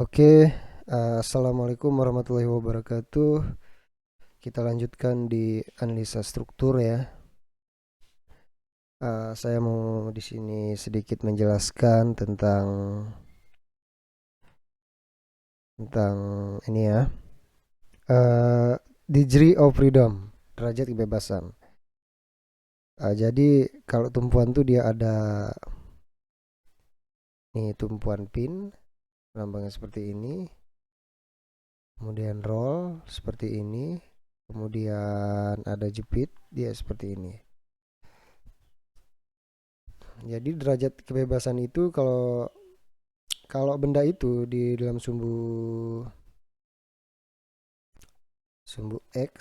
Oke, assalamualaikum warahmatullahi wabarakatuh. Kita lanjutkan di analisa struktur ya. Saya mau di sini sedikit menjelaskan tentang ini ya. Degree of freedom, derajat kebebasan. Jadi kalau tumpuan tuh dia ada nih tumpuan pin, lambangnya seperti ini. Kemudian roll seperti ini. Kemudian ada jepit, dia seperti ini. Jadi derajat kebebasan itu kalau kalau benda itu di dalam sumbu sumbu X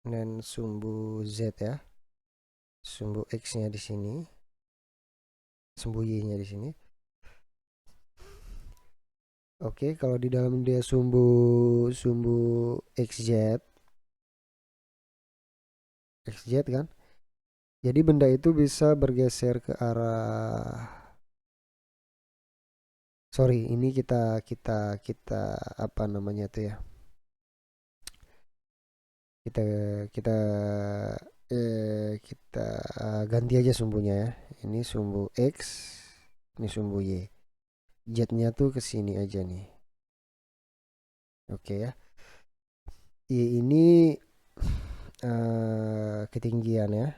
dan sumbu Z ya. Sumbu X-nya di sini, sumbu Y-nya di sini. Oke, kalau di dalam dia sumbu sumbu XZ kan. Jadi benda itu bisa bergeser ke arah. Sorry, ini kita apa namanya tuh ya? Kita kita kita ganti aja sumbunya ya. Ini sumbu X, ini sumbu Y. Z-nya tuh ke sini aja nih. Oke ya. Y ini ketinggian ya.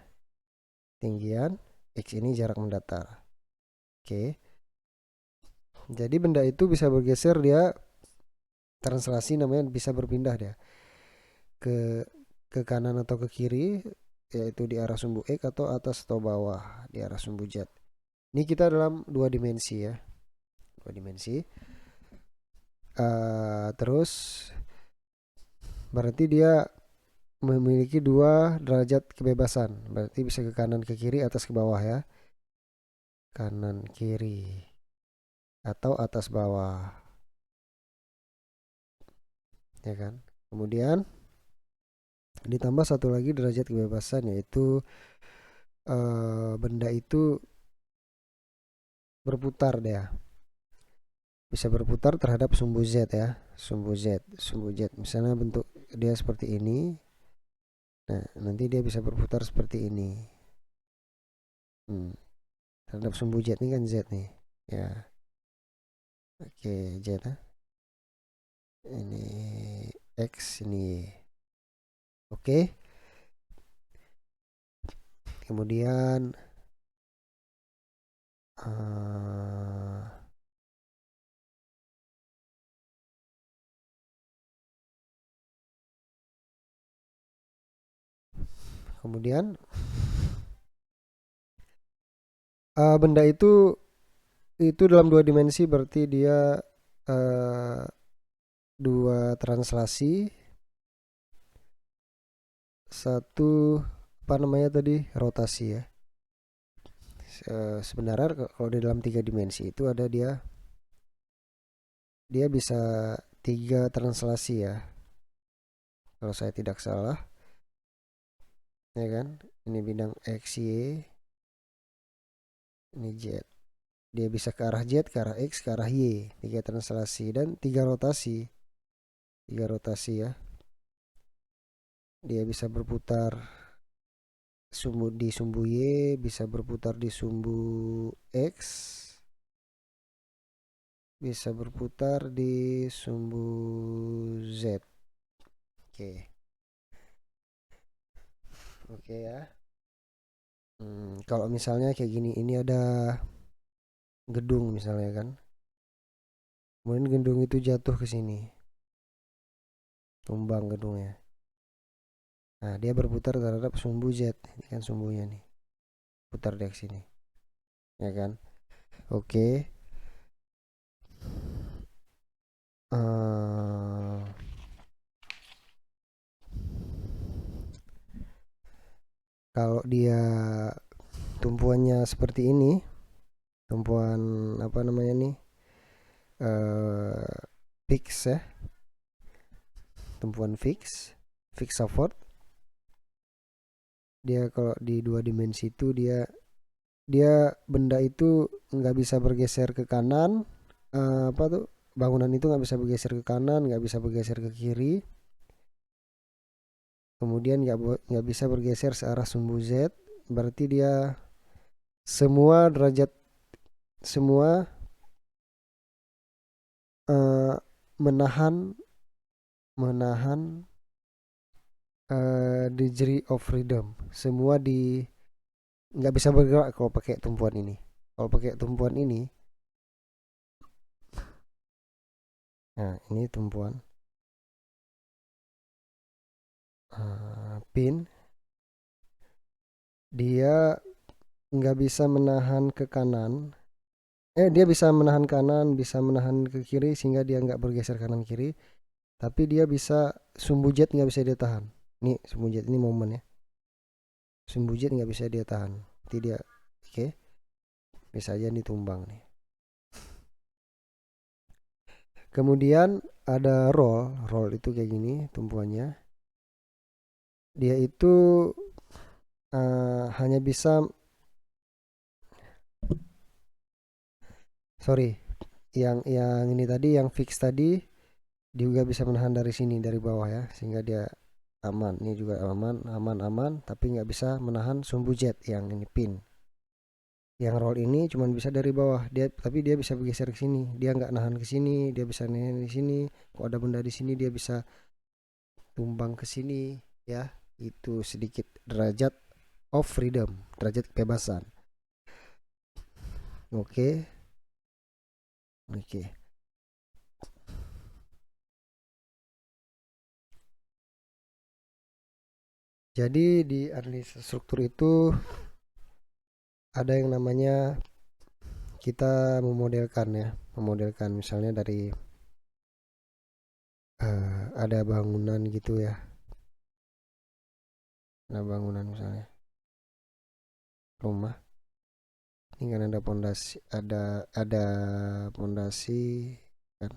Ketinggian. X ini jarak mendatar. Oke. Jadi benda itu bisa bergeser, dia translasi namanya, bisa berpindah dia ke kanan atau ke kiri, yaitu di arah sumbu X, atau atas atau bawah di arah sumbu Z. Ini kita dalam dua dimensi ya. Dua dimensi. Terus berarti dia memiliki dua derajat kebebasan. Berarti bisa ke kanan ke kiri, atas ke bawah ya. Kanan kiri atau atas bawah. Ya kan? Kemudian ditambah satu lagi derajat kebebasan, yaitu benda itu berputar dia. Bisa berputar terhadap sumbu Z ya. Sumbu Z. Misalnya bentuk dia seperti ini. Nah, nanti dia bisa berputar seperti ini. Terhadap sumbu Z ini kan Z nih. Ya. Oke, Z ya. Ini X, ini Y. Oke. Kemudian uh, kemudian benda itu dalam dua dimensi, berarti dia uh, dua translasi, satu apa namanya tadi, rotasi ya. Sebenarnya kalau di dalam tiga dimensi itu ada dia bisa tiga translasi ya, kalau saya tidak salah, ya kan. Ini bidang X, Y, ini Z. Dia bisa ke arah Z, ke arah X, ke arah Y. Tiga translasi dan tiga rotasi. Tiga rotasi ya. Dia bisa berputar di sumbu Y, bisa berputar di sumbu X, bisa berputar di sumbu Z. Oke. Oke ya. Kalau misalnya kayak gini, ini ada gedung misalnya kan. Kemudian gedung itu jatuh ke sini, tumbang gedungnya. Nah, dia berputar terhadap sumbu Z. Ini kan sumbunya nih. Putar dari sini. Ya kan? Oke. Uh, Kalau dia tumpuannya seperti ini, tumpuan apa namanya nih? Uh, Fix ya. Tumpuan fix support. Dia kalau di dua dimensi itu dia benda itu nggak bisa bergeser ke kanan, apa tuh, bangunan itu nggak bisa bergeser ke kanan, nggak bisa bergeser ke kiri, kemudian nggak bisa bergeser searah sumbu Z, berarti dia semua derajat, semua menahan degree of freedom, semua di nggak bisa bergerak kalau pakai tumpuan ini. Kalau pakai tumpuan ini, nah ini tumpuan pin, dia nggak bisa menahan ke kanan. Dia bisa menahan kanan, bisa menahan ke kiri sehingga dia nggak bergeser kanan kiri. Tapi dia bisa sumbu jet nggak bisa dia tahan. Nih sumbu jet ini momen ya. Sumbu jet nggak bisa dia tahan. Nanti dia, oke, bisa aja nih tumbang nih. Kemudian ada roll itu kayak gini tumpuannya. Dia itu hanya bisa, sorry, yang ini tadi, yang fix tadi juga bisa menahan dari sini, dari bawah ya, sehingga dia aman. Ini juga aman, tapi nggak bisa menahan sumbu jet yang ini pin. Yang roll ini cuma bisa dari bawah, tapi dia bisa bergeser ke sini, dia nggak nahan ke sini, dia bisa nahan di sini. Kalau ada benda di sini dia bisa tumbang ke sini ya. Itu sedikit derajat of freedom, derajat kebebasan. Oke. Jadi di analisis struktur itu ada yang namanya, kita memodelkan misalnya dari ada bangunan gitu ya. Ada bangunan misalnya rumah. Ini kan ada pondasi, ada pondasi kan.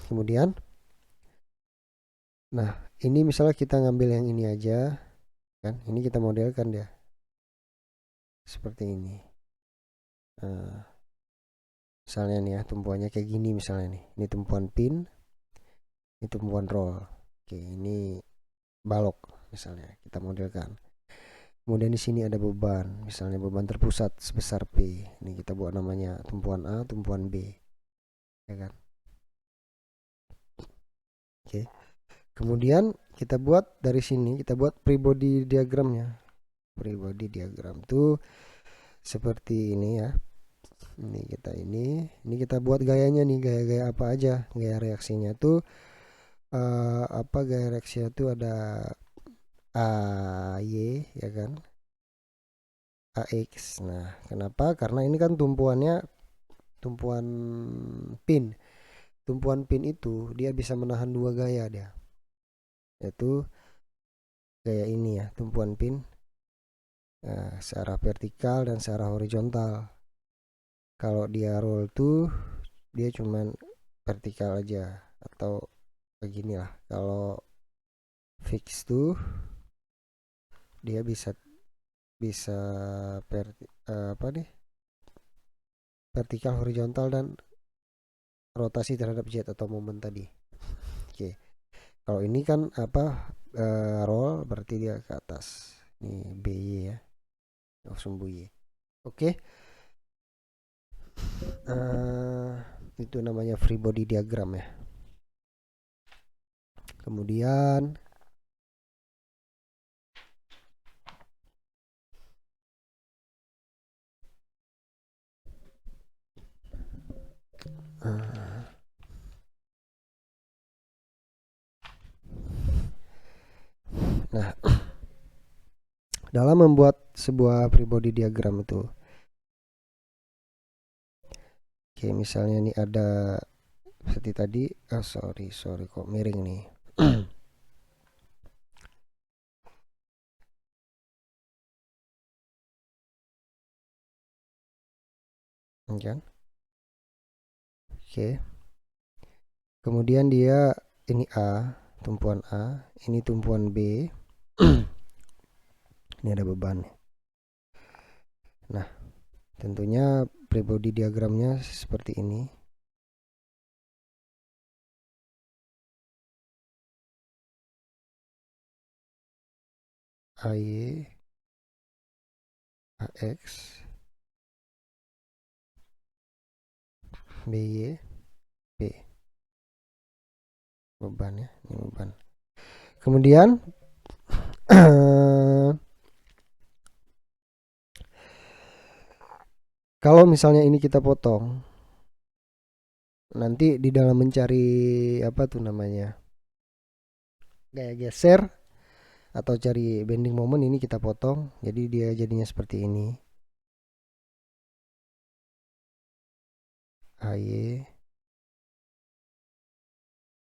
Kemudian, nah ini misalnya kita ngambil yang ini aja kan. Ini kita modelkan dia seperti ini. Misalnya nih ya, tumpuannya kayak gini misalnya nih. Ini tumpuan pin, ini tumpuan roll. Oke, ini balok misalnya kita modelkan. Kemudian di sini ada beban, misalnya beban terpusat sebesar P. Ini kita buat namanya tumpuan A, tumpuan B, ya kan? Oke. Kemudian kita buat dari sini, kita buat free body diagramnya. Free body diagram tuh seperti ini ya. Ini kita buat gayanya nih, gaya-gaya apa aja, gaya reaksinya tuh apa gaya reaksinya tuh ada AY ya kan, AX. Nah kenapa? Karena ini kan tumpuan pin. Tumpuan pin itu dia bisa menahan dua gaya dia, yaitu gaya ini ya, tumpuan pin searah vertikal dan searah horizontal. Kalau dia roll tuh dia cuman vertikal aja atau begini lah. Kalau fix tuh dia bisa bisa apa nih, vertikal, horizontal, dan rotasi terhadap jet atau momen tadi. Oke. Kalau ini kan apa, roll berarti dia ke atas. Ini BY ya. Sumbu Y. Oke. Itu namanya free body diagram ya. Kemudian nah, dalam membuat sebuah free body diagram itu, oke, misalnya nih ada seperti tadi, sorry kok miring nih. Kan? Oke. Kemudian dia ini A, tumpuan A, ini tumpuan B. Ini ada beban. Nah, tentunya free body diagramnya seperti ini. AY AX BY P. Beban ya, ini beban. Kemudian kalau misalnya ini kita potong, nanti di dalam mencari apa tuh namanya, gaya geser atau cari bending moment, ini kita potong, jadi dia jadinya seperti ini. AY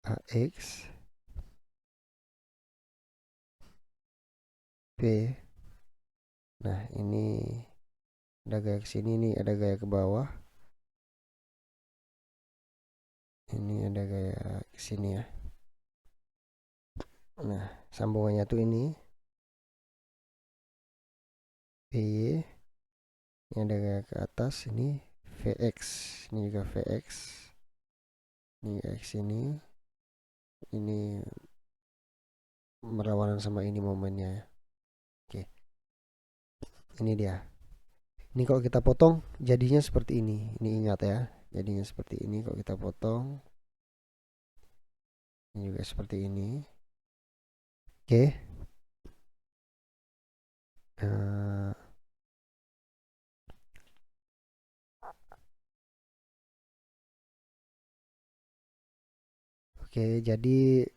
AX P. Nah ini ada gaya ke sini, nih ada gaya ke bawah, ini ada gaya ke sini ya. Nah sambungannya tuh ini PY, ini ada gaya ke atas, ini VX, ini juga VX, ini X, ini berlawanan sama ini momennya ya. Oke, ini dia. Ini kalau kita potong jadinya seperti ini. Ini ingat ya, jadinya seperti ini kalau kita potong. Ini juga seperti ini. Oke. Uh, oke, jadi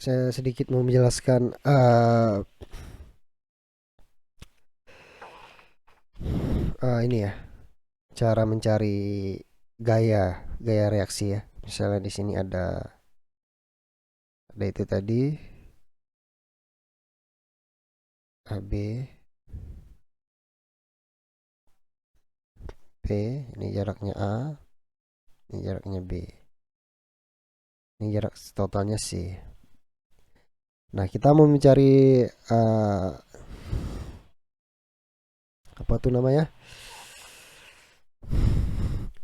saya sedikit mau menjelaskan ini ya, cara mencari gaya reaksi ya. Misalnya di sini ada itu tadi, AB P, ini jaraknya A, ini jaraknya B, ini jarak totalnya C. Nah kita mau mencari apa tuh namanya,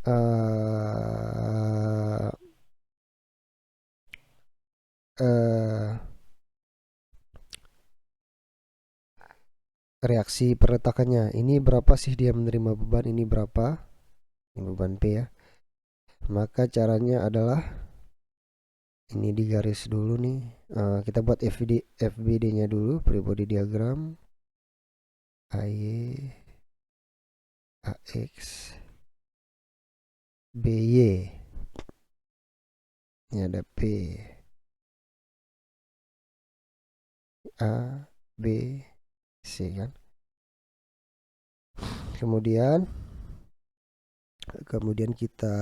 uh, uh, reaksi perletakannya. Ini berapa sih dia menerima beban, ini berapa, ini beban P ya. Maka caranya adalah ini digaris dulu nih. Kita buat FBD nya dulu, free body diagram. AY AX BY, ini ada P, A, B, C kan. Kemudian kita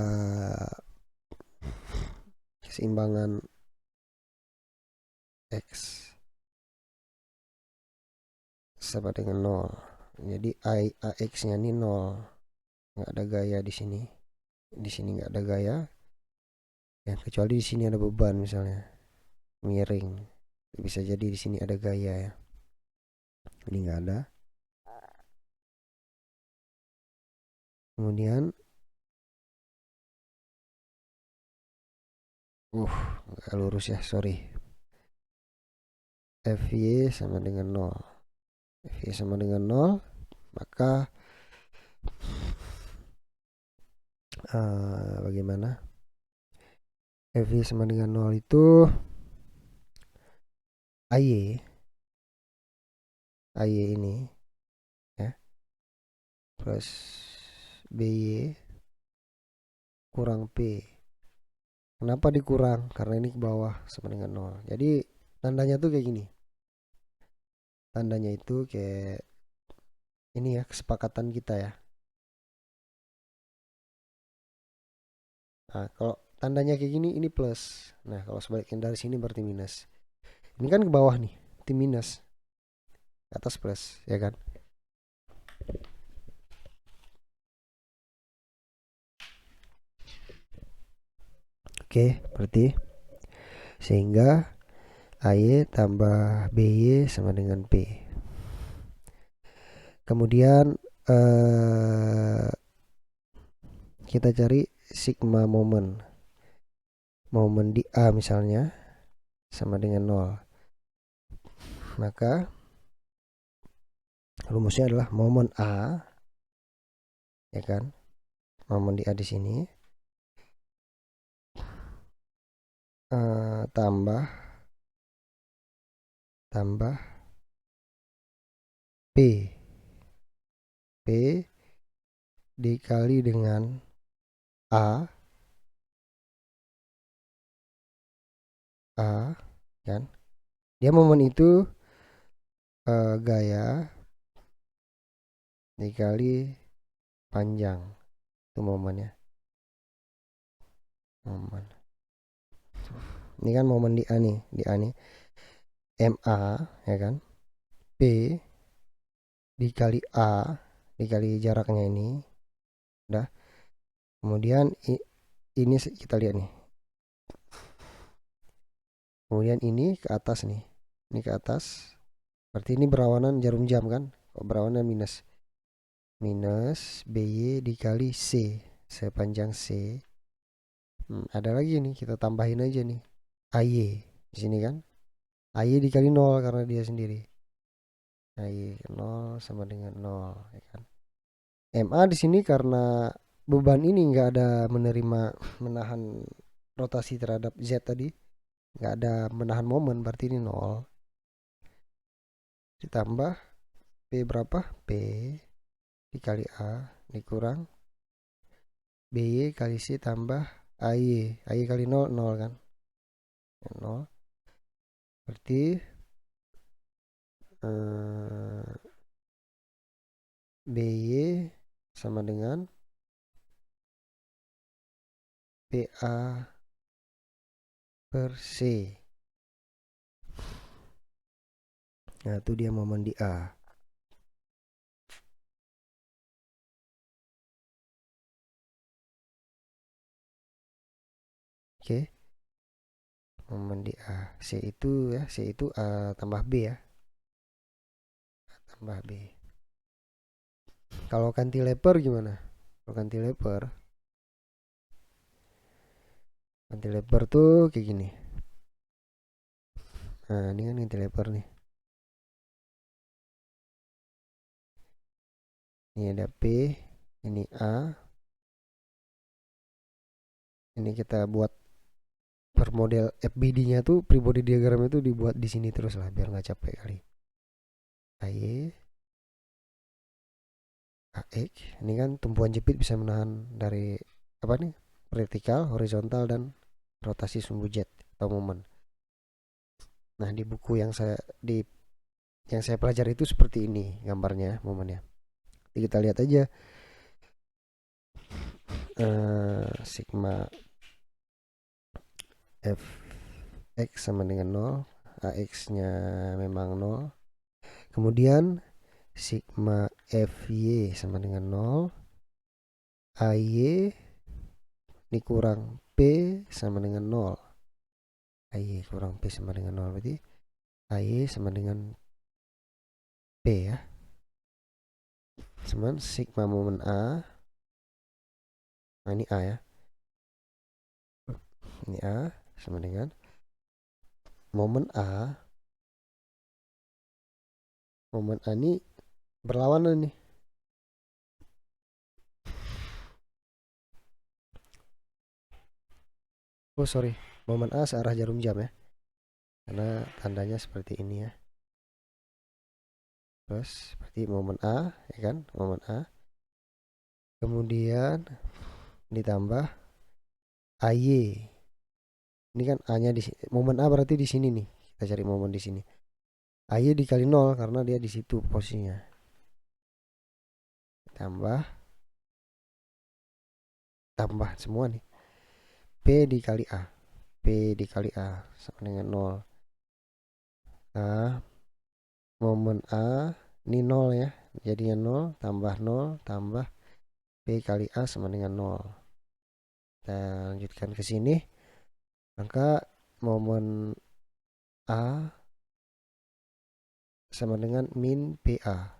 keseimbangan X sama dengan 0. Jadi AX nya ini 0. Nggak ada gaya di sini. Di sini nggak ada gaya. Ya, kecuali di sini ada beban misalnya. Miring. Bisa jadi di sini ada gaya ya. Ini nggak ada. Kemudian nggak lurus ya, sorry. FY sama dengan 0. FY sama dengan 0, maka bagaimana? FY sama dengan 0 itu AY ini ya, plus BY kurang P. Kenapa dikurang? Karena ini ke bawah sama dengan 0. Jadi tandanya tuh kayak gini. Tandanya itu kayak ini ya, kesepakatan kita ya. Nah, kalau tandanya kayak gini ini plus. Nah, kalau sebaliknya dari sini berarti minus. Ini kan ke bawah nih, itu minus. Ke atas plus, ya kan? Oke, berarti sehingga AY tambah BY sama dengan P. Kemudian kita cari sigma momen di A misalnya. sama dengan 0. Maka rumusnya adalah momen A, ya kan? Momen di A di sini tambah P dikali dengan A kan? Dia momen itu gaya dikali panjang, itu momennya. Momen. Ini kan momen di A nih, MA, ya kan? P dikali A dikali jaraknya ini, udah. Kemudian ini kita lihat nih. Kemudian ini ke atas nih. Ini ke atas. Berarti ini berlawanan jarum jam kan? Berlawanan minus. Minus BY dikali C. Sepanjang C. Ada lagi nih, kita tambahin aja nih. AY di sini kan? AY dikali 0 karena dia sendiri. AY 0 sama dengan 0, ya kan? MA di sini karena beban ini nggak ada menahan rotasi terhadap Z tadi, nggak ada menahan momen, berarti ini 0. Ditambah P berapa? P dikali A dikurang BY kali C tambah AY kali 0, 0 kan? 0. Berarti BY sama dengan PA per C. Nah, itu dia momen di A. Oke. Momen di A. C itu A tambah B ya. A tambah B. Kalau cantilever gimana? Kalau cantilever tuh kayak gini. Nah, ini kan cantilever nih. Ini ada P, ini A. Ini kita buat per model FBD-nya tuh, free body diagram itu dibuat di sini terus lah biar nggak capek kali. AY AX, ini kan tumpuan jepit bisa menahan dari apa nih? Vertikal, horizontal, dan rotasi sumbu jet atau momen. Nah, di buku yang saya pelajari itu seperti ini gambarnya momennya. Jadi kita lihat aja sigma fx sama dengan 0, AX-nya memang 0. Kemudian sigma fy sama dengan 0, AY dikurang P sama dengan 0. AY kurang P sama dengan 0, berarti AY sama dengan P ya. Cuman sigma momen A. Nah, ini A ya. Ini A sama dengan momen A. Momen A ini berlawanan nih. Oh sorry, momen A searah jarum jam ya. Karena tandanya seperti ini ya. Terus berarti momen A, ya kan? Momen A. Kemudian ditambah AY. Ini kan A-nya di sini. Momen A berarti di sini nih. Kita cari momen di sini. AY dikali 0 karena dia di situ posisinya. Tambah semua nih. P dikali A. P dikali A sama dengan 0. Nah, momen A ini 0 ya. Jadinya 0 tambah 0 tambah P kali A sama dengan 0. Kita lanjutkan ke sini. Maka momen A sama dengan min PA.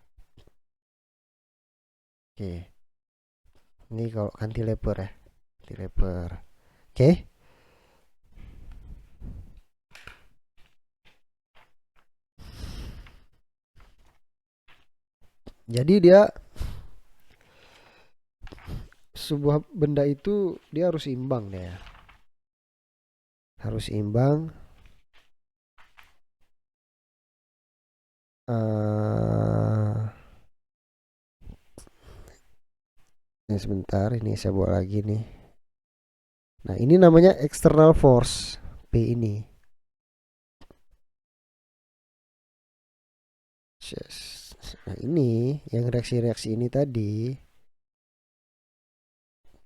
Oke. Ini kalau cantilever ya. Cantilever. Oke. Jadi dia sebuah benda itu dia harus imbang dia. Harus imbang. Ini sebentar, ini saya buat lagi nih. Nah, ini namanya external force P ini. Nah, ini yang reaksi-reaksi ini tadi,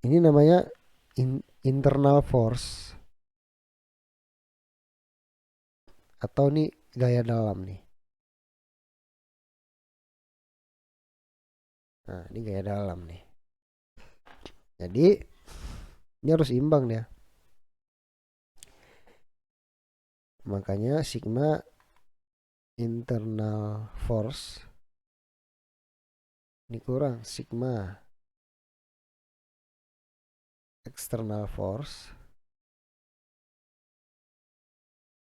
ini namanya internal force atau nih gaya dalam nih. Nah, ini gaya dalam nih. Jadi ini harus imbang ya. Makanya sigma internal force ini kurang sigma external force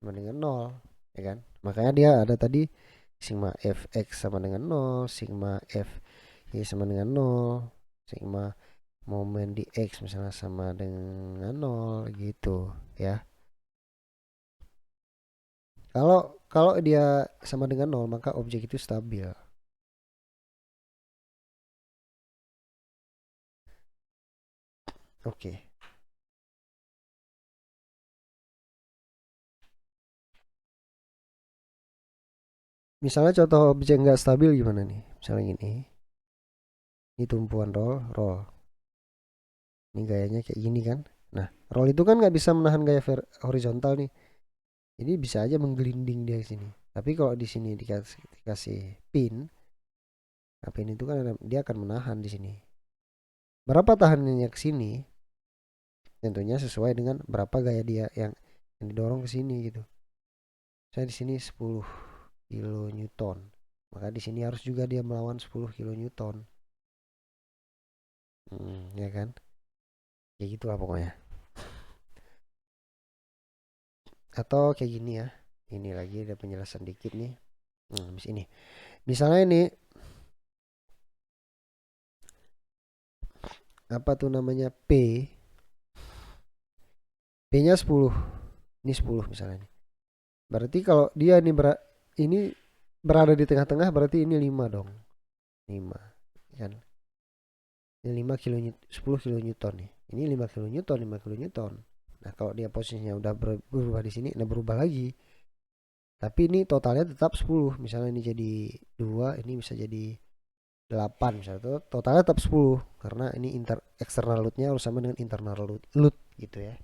sama dengan 0, ya kan? Makanya dia ada tadi sigma fx sama dengan 0, sigma f y sama dengan 0, sigma momen di x misalnya sama dengan 0 gitu ya. Kalau kalau dia sama dengan 0 maka objek itu stabil. Oke. Misalnya contoh objek nggak stabil gimana nih? Misalnya gini. Ini tumpuan roll. Ini gayanya kayak gini kan. Nah, roll itu kan nggak bisa menahan gaya horizontal nih. Jadi bisa aja menggelinding dia ke sini. Tapi kalau di sini dikasih pin, nah pin itu kan dia akan menahan di sini. Berapa tahanannya ke sini? Tentunya sesuai dengan berapa gaya dia yang didorong ke sini gitu. Saya di sini 10 kilonewton. Maka di sini harus juga dia melawan 10 kilonewton. Ya kan? Kayak gitu lah pokoknya. Atau kayak gini ya. Ini lagi ada penjelasan dikit nih. Habis ini. Misalnya ini apa tuh namanya P. P-nya 10. Ini 10 misalnya nih. Berarti kalau dia ini berada di tengah-tengah berarti ini 5 dong. 5 kan. Ini 5 kilo 10 kilonewton nih. Ini 5 kilonewton, 5 kilonewton. Nah, kalau dia posisinya udah berubah di sini, nah berubah lagi. Tapi ini totalnya tetap 10. Misalnya ini jadi 2, ini bisa jadi 8 misalnya. Totalnya tetap 10 karena ini external load-nya harus sama dengan internal load gitu ya.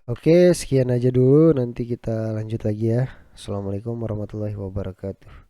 Oke, sekian aja dulu. Nanti kita lanjut lagi ya. Assalamualaikum warahmatullahi wabarakatuh.